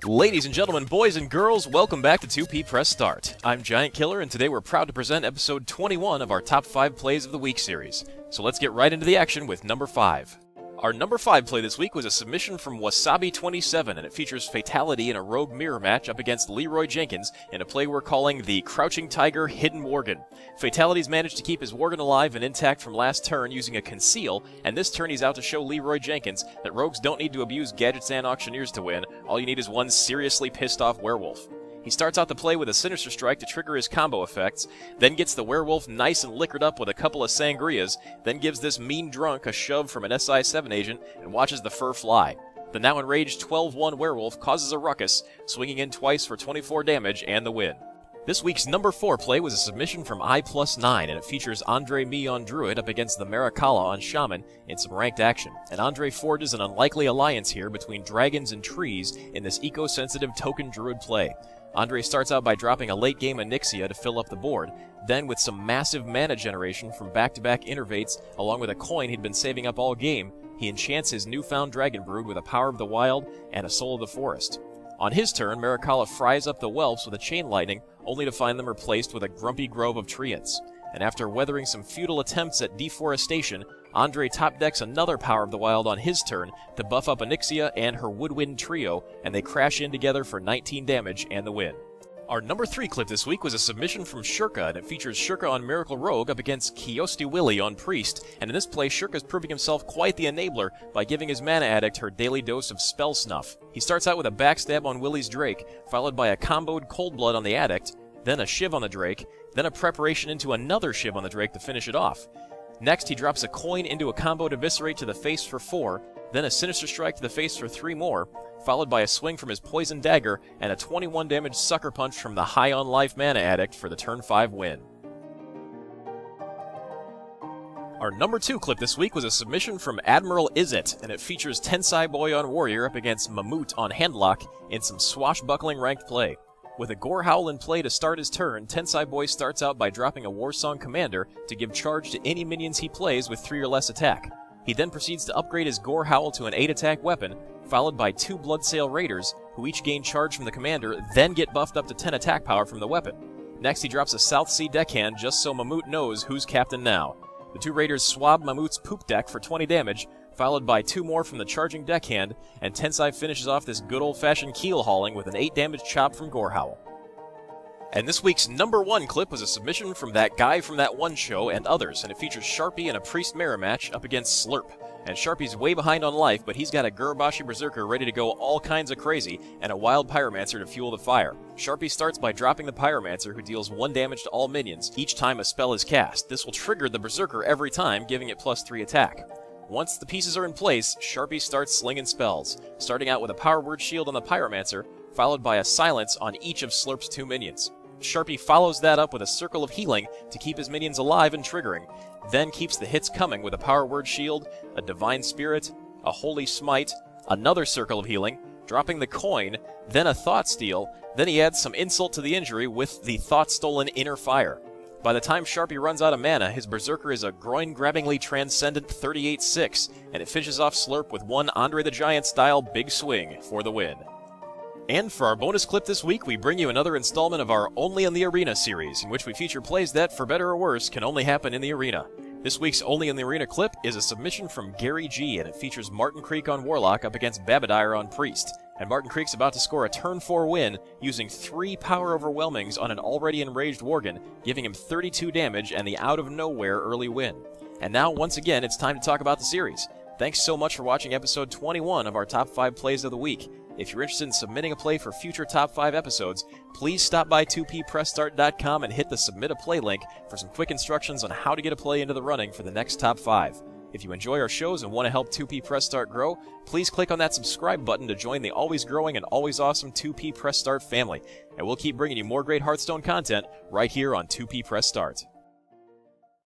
Ladies and gentlemen, boys and girls, welcome back to 2P Press Start. I'm GiantKiller, and today we're proud to present episode 21 of our Top 5 Plays of the Week series. So let's get right into the action with number 5. Our number 5 play this week was a submission from Wasabi27, and it features Fatality in a rogue mirror match up against Leroy Jenkins in a play we're calling the Crouching Tiger Hidden Worgen. Fatality's managed to keep his Worgen alive and intact from last turn using a Conceal, and this turn he's out to show Leroy Jenkins that rogues don't need to abuse gadgets and auctioneers to win. All you need is one seriously pissed off werewolf. He starts out the play with a Sinister Strike to trigger his combo effects, then gets the werewolf nice and liquored up with a couple of sangrias, then gives this mean drunk a shove from an SI7 agent and watches the fur fly. The now enraged 12-1 werewolf causes a ruckus, swinging in twice for 24 damage and the win. This week's number 4 play was a submission from I+9, and it features Andre Me on Druid up against the Maracala on Shaman in some ranked action. And Andre forges an unlikely alliance here between dragons and trees in this eco-sensitive token Druid play. Andre starts out by dropping a late-game Onyxia to fill up the board, then with some massive mana generation from back-to-back Innervates along with a coin he'd been saving up all game, he enchants his newfound Dragon Brood with a Power of the Wild and a Soul of the Forest. On his turn, Maracala fries up the Whelps with a Chain Lightning, only to find them replaced with a Grumpy Grove of Treants. And after weathering some futile attempts at deforestation, Andre top decks another Power of the Wild on his turn to buff up Onyxia and her Woodwind trio, and they crash in together for 19 damage and the win. Our number 3 clip this week was a submission from Shurka, and it features Shurka on Miracle Rogue up against Kiosti Willy on Priest, and in this play Shurka's proving himself quite the enabler by giving his mana addict her daily dose of Spell Snuff. He starts out with a backstab on Willy's Drake, followed by a comboed Cold Blood on the addict, then a Shiv on the Drake, then a preparation into another Shiv on the Drake to finish it off. Next, he drops a coin into a combo to Eviscerate to the face for 4, then a Sinister Strike to the face for 3 more, followed by a swing from his Poison Dagger and a 21 damage Sucker Punch from the High on Life mana addict for the turn 5 win. Our number 2 clip this week was a submission from Admiral Izzet, and it features Tensai Boy on Warrior up against Mammut on Handlock in some swashbuckling ranked play. With a Gorehowl in play to start his turn, Tensai Boy starts out by dropping a Warsong Commander to give charge to any minions he plays with 3 or less attack. He then proceeds to upgrade his Gorehowl to an 8-attack weapon, followed by 2 Bloodsail Raiders, who each gain charge from the commander, then get buffed up to 10 attack power from the weapon. Next, he drops a South Sea deckhand just so Mammut knows who's captain now. The 2 Raiders swab Mammut's poop deck for 20 damage, followed by 2 more from the charging deckhand, and Tensai finishes off this good old-fashioned keel hauling with an 8 damage chop from Gorehowl. And this week's number 1 clip was a submission from that guy from that one show and others, and it features Sharpie in a Priest Mirror match up against Slurp. And Sharpie's way behind on life, but he's got a Gurubashi Berserker ready to go all kinds of crazy, and a Wild Pyromancer to fuel the fire. Sharpie starts by dropping the Pyromancer, who deals 1 damage to all minions each time a spell is cast. This will trigger the Berserker every time, giving it +3 attack. Once the pieces are in place, Sharpie starts slinging spells, starting out with a Power Word Shield on the Pyromancer, followed by a Silence on each of Slurp's 2 minions. Sharpie follows that up with a Circle of Healing to keep his minions alive and triggering, then keeps the hits coming with a Power Word Shield, a Divine Spirit, a Holy Smite, another Circle of Healing, dropping the coin, then a Thought Steal, then he adds some insult to the injury with the Thought Stolen Inner Fire. By the time Sharpie runs out of mana, his Berserker is a groin-grabbingly transcendent 38-6, and it finishes off Slurp with one Andre the Giant-style big swing for the win. And for our bonus clip this week, we bring you another installment of our Only in the Arena series, in which we feature plays that, for better or worse, can only happen in the arena. This week's Only in the Arena clip is a submission from Gary G, and it features Martin Creek on Warlock up against Babadire on Priest. And Martin Creek's about to score a turn 4 win using 3 Power Overwhelmings on an already enraged Worgen, giving him 32 damage and the out-of-nowhere early win. And now, once again, it's time to talk about the series. Thanks so much for watching episode 21 of our Top 5 Plays of the Week. If you're interested in submitting a play for future Top 5 episodes, please stop by 2ppressstart.com and hit the Submit a Play link for some quick instructions on how to get a play into the running for the next Top 5. If you enjoy our shows and want to help 2P Press Start grow, please click on that subscribe button to join the always growing and always awesome 2P Press Start family. And we'll keep bringing you more great Hearthstone content right here on 2P Press Start.